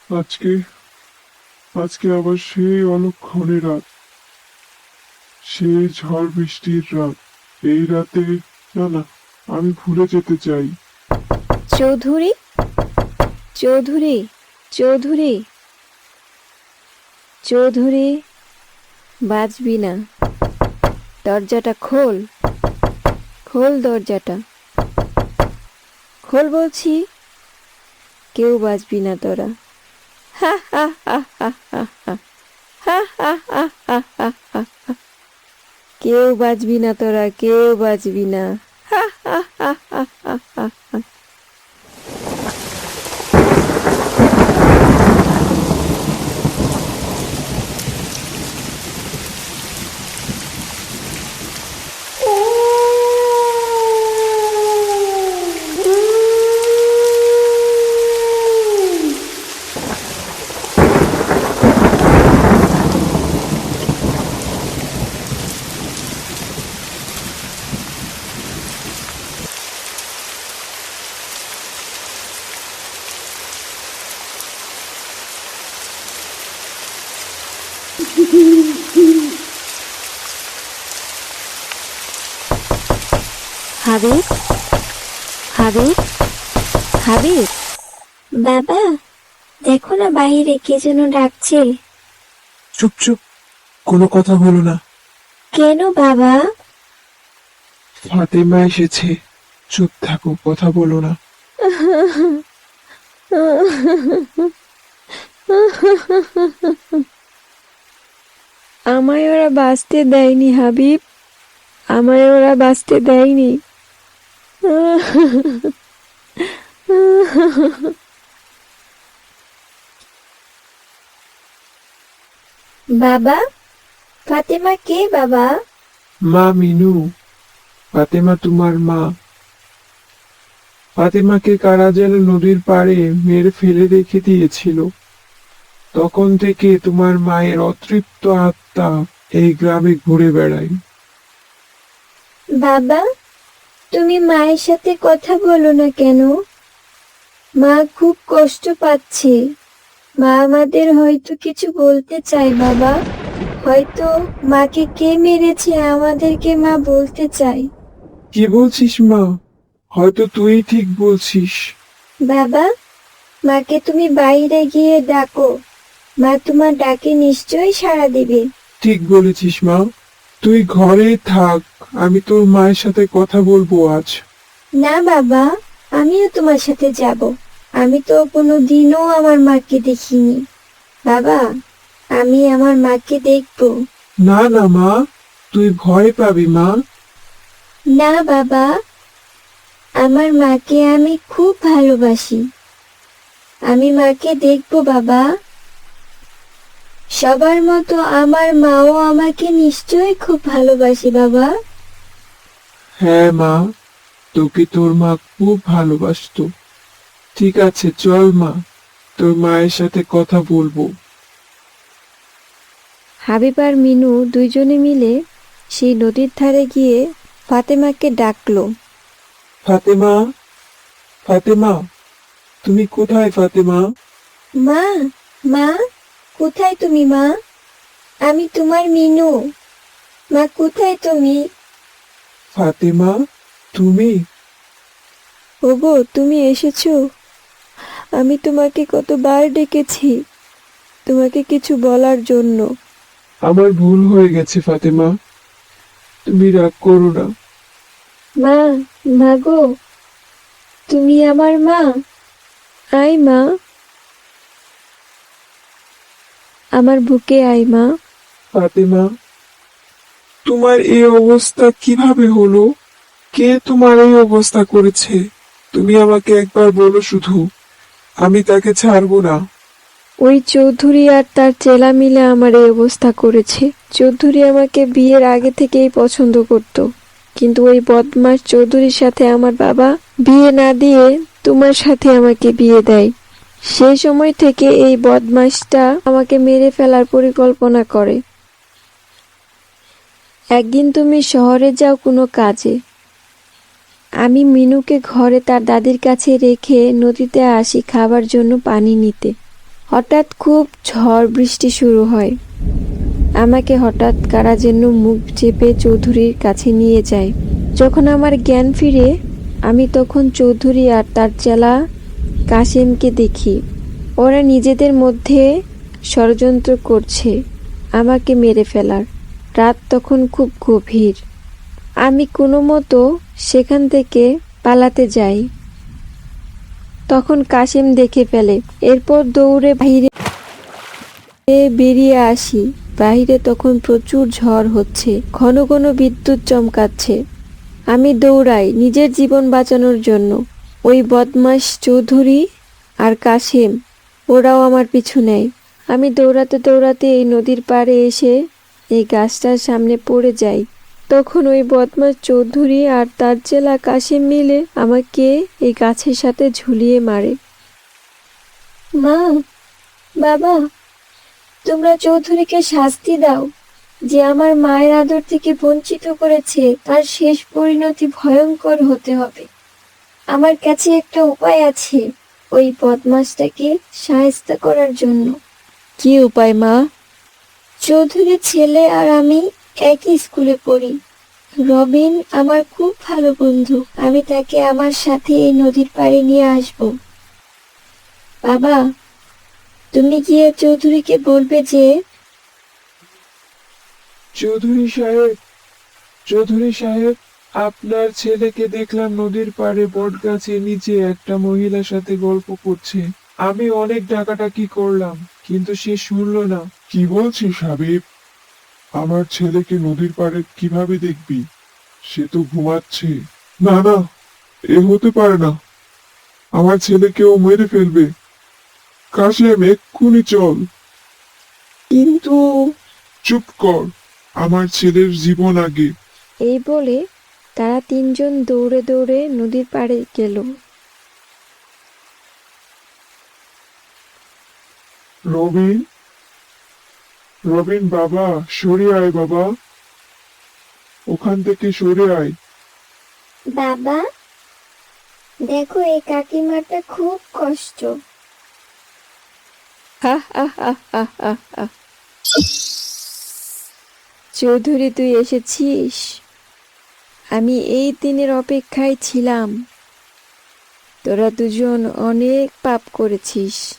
আজকে আজকে আবার সেই অলক্ষণে রাত, সেই ঝড় বৃষ্টির রাত। এই রাতে না না, আমি ভুলে যেতে চাই। চৌধুরী, চৌধুরী, চৌধুরী, চৌধুরী, বাজবি না। দরজাটা খোল, খোল দরজাটা, খোল বলছি। কেউ বাজবি না তোরা। হা হা হা হা হা হা, হা হা হা হা হা হা হা। কেউ বাজবি না তোরা, কেউ বাজবি না। হা হা হা হা হা হা হা। হাবিব, হাবিব, হাবিব। বাবা, দেখো না বাইরে কে যেন ডাকছে। চুপ চুপ, কোনো কথা বলো না। কেন বাবা? ফাতেমা এসেছে। চুপ থাকো, কথা বলো না। আমায় ওরা বাঁচতে দেয়নি হাবিব, আমায় ওরা বাঁচতে দেয়নি। বাবা, ফাতেমা কে বাবা? মা মিনু, ফাতেমা তোমার মা। ফাতেমাকে কারা যেন নদীর পাড়ে মেরে ফেলে রেখে দিয়েছিল। তখন থেকে তোমার মায়ের অতৃপ্ত আত্মা এই গ্রামে ঘুরে বেড়ায়। বাবা, তুমি মায়ের সাথে কথা বলো না কেন? মা খুব কষ্ট পাচ্ছে। মা আমাদের হয়তো কিছু বলতে চায় বাবা। হয়তো মাকে কে মেরেছে আমাদেরকে মা বলতে চায়। কি বলছিস মা? হয়তো তুই ঠিক বলছিস। বাবা, মাকে তুমি বাইরে গিয়ে ডাকো। মা তোমার ডাকে নিশ্চয়ই সাড়া দিবে। ঠিক বলেছিস মা, তুই ঘরে থাক, আমি তোর মায়ের সাথে কথা বলবো আজ। না বাবা, আমিও তোমার সাথে যাব। আমি তো কোনো দিনও আমার মাকে দেখিনি। বাবা, আমি আমার মাকে দেখব। না না মা, তুই ভয় পাবি মা। না বাবা, আমার মাকে আমি খুব ভালোবাসি। আমি মাকে দেখব বাবা। সবার মতো আমার মাও আমাকে নিশ্চয়ই খুব ভালোবাসে বাবা। হ্যাঁ মা, তোকে তোর মা খুব ভালোবাসতো। ঠিক আছে, চল মা, তোর মায়ের সাথে কথা বলবো। হাবিব আর মিনু দুইজনে মিলে সেই নদীর ধারে গিয়ে ফাতেমাকে ডাকলো। ফাতেমা, ফাতেমা, তুমি কোথায় ফাতেমা? মা, মা, কোথায় তুমি মা? আমি তোমার মিনু। মা, কোথায় তুমি? ফাতেমা, তুমি? ওগো, তুমি এসেছো? আমি তোমাকে কতবার ডেকেছি তোমাকে কিছু বলার জন্য। আমার ভুল হয়ে গেছে ফাতেমা, তুমি রাগ করো না। মা, মা গো, তুমি আমার মা। আয় মা, আমার বুকে আয় মা। ফাতেমা, তোমার এই অবস্থা কিভাবে হলো? কে তোমার এই অবস্থা করেছে? তুমি আমাকে একবার বলো শুধু, আমি তাকে ছাড়বো না। ওই চৌধুরী আর তার চেলা মিলে আমার এই অবস্থা করেছে। চৌধুরী আমাকে বিয়ের আগে থেকেই পছন্দ করত, কিন্তু ওই বদমাস চৌধুরীর সাথে আমার বাবা বিয়ে না দিয়ে তোমার সাথে আমাকে বিয়ে দেয়। সেই সময় থেকে এই বদমাসটা আমাকে মেরে ফেলার পরিকল্পনা করে। একদিন তুমি শহরে যাও কোনো কাজে, আমি মিনুকে ঘরে তার দাদির কাছে রেখে নদীতে আসি খাবার জন্য পানি নিতে। হঠাৎ খুব ঝড় বৃষ্টি শুরু হয়। আমাকে হঠাৎ কারা যেন মুখ চেপে চৌধুরীর কাছে নিয়ে যায়। যখন আমার জ্ঞান ফিরে, আমি তখন চৌধুরী আর তার চেলা কাসেমকে দেখি। ওরা নিজেদের মধ্যে ষড়যন্ত্র করছে আমাকে মেরে ফেলার। রাত তখন খুব গভীর। আমি কোনো মতো সেখান থেকে পালাতে যাই। তখন কাসেম দেখে ফেলে। এরপর দৌড়ে বাইরে বেরিয়ে আসি। বাইরে তখন প্রচুর ঝড় হচ্ছে, ঘন ঘন বিদ্যুৎ চমকাচ্ছে। আমি দৌড়াই নিজের জীবন বাঁচানোর জন্য। ওই বদমাশ চৌধুরী আর কাসেম ওরাও আমার পিছু নেয়। আমি দৌড়াতে দৌড়াতে এই নদীর পাড়ে এসে এই গাছটার সামনে পড়ে যাই। তখন ওই বদমাশ চৌধুরী আর তার চেলা কাসেম মিলে আমাকে এই গাছের সাথে ঝুলিয়ে মারে। মা, বাবা, তোমরা চৌধুরীকে শাস্তি দাও। যে আমার মায়ের আদর থেকে বঞ্চিত করেছে, তার শেষ পরিণতি ভয়ঙ্কর হতে হবে। আমার কাছে একটা উপায় আছে ওই বদমাশটাকে শায়েস্তা করার জন্য। কি উপায় মা? চৌধুরীর ছেলে আর আমি একই স্কুলে পড়ি। রবিন আমার খুব ভালো বন্ধু। আমি তাকে আমার সাথে এই নদীর পাড়ে নিয়ে আসব। বাবা, তুমি গিয়ে চৌধুরীকে বলবে যে চৌধুরী সাহেব, আপনার ছেলেকে দেখলাম নদীর পাড়ে বট গাছের নিচে একটা মহিলার সাথে গল্প করছে। আমি অনেক ডাকাডাকি করলাম, কিন্তু সে শুনলো না। কি বলছিস হাবিব? আমার ছেলেকে নদীর পাড়ে কিভাবে দেখবি? সে তো ঘুমাচ্ছে। না না, এ হতে পারে না। আমার ছেলেকেও মেরে ফেলবে। কাশেম, এক্ষুনি চল। কিন্তু চুপ কর, আমার ছেলের জীবন আগে। এই বলে তারা তিনজন দৌড়ে দৌড়ে নদীর পাড়ে গেল। রবিন, রবিন বাবা, সরে আয় বাবা, ওখান থেকে সরে আয়। বাবা, দেখো এই কাকিমাটা খুব কষ্ট। হা হা হা হা হা হা। চৌধুরী, তুই এসেছিস। আমি এই দিনের অপেক্ষায় ছিলাম। তোরা দুজন অনেক পাপ করেছিস।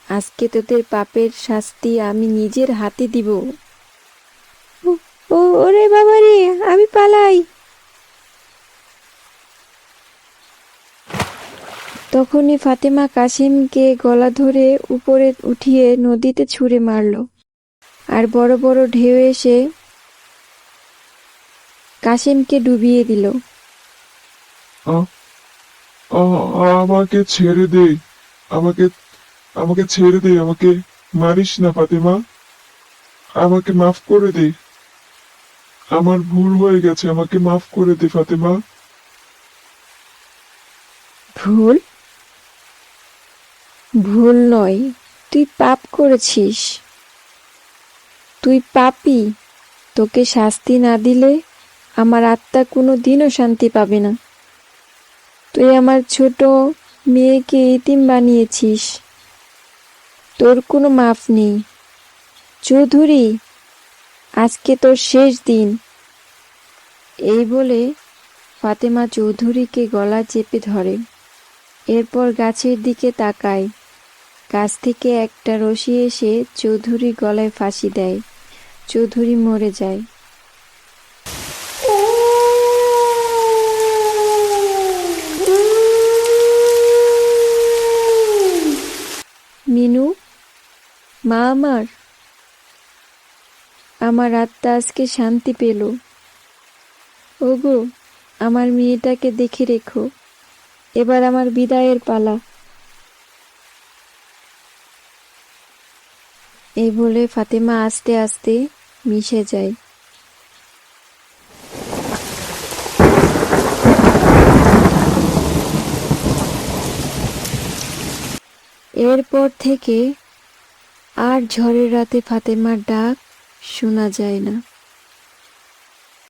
আজকে তোদের পাপের শাস্তি আমি নিজের হাতে দিব। ওরে বাবা রে, আমি পালাই। তখনই ফাতেমা কাসেমকে গলা ধরে উপরে উঠিয়ে নদীতে ছুঁড়ে মারল। আর বড় বড় ঢেউ এসে কাসেমকে ডুবিয়ে দিল। আমাকে ছেড়ে দে, আমাকে আমাকে ছেড়ে দে, আমাকে মারিস না ফাতেমা, আমাকে মাফ করে দে। আমার ভুল হয়ে গেছে, আমাকে মাফ করে দে ফাতেমা। ভুল? ভুল নয়, তুই পাপ করেছিস। তুই পাপী। তোকে শাস্তি না দিলে আমার আত্মা কোনো দিনও শান্তি পাবে না। তুই আমার ছোট মেয়েকে এতিম বানিয়েছিস। তোর কোনো মাফ নেই। চৌধুরী, আজকে তোর শেষ দিন। এই বলে ফাতেমা চৌধুরীকে গলা চেপে ধরে। এরপর গাছের দিকে তাকায়। গাছ থেকে একটা রশি এসে চৌধুরী গলায় ফাঁসি দেয়। চৌধুরী মরে যায়। মিনু, মা আমার আত্মা আজকে শান্তি পেল। ওগো, আমার মেয়েটাকে দেখে রেখো। এবার আমার বিদায়ের পালা। এই বলে ফাতেমা আস্তে আস্তে মিশে যায়। এরপর থেকে আর ঝড়ের রাতে ফাতেমার ডাক শোনা যায় না।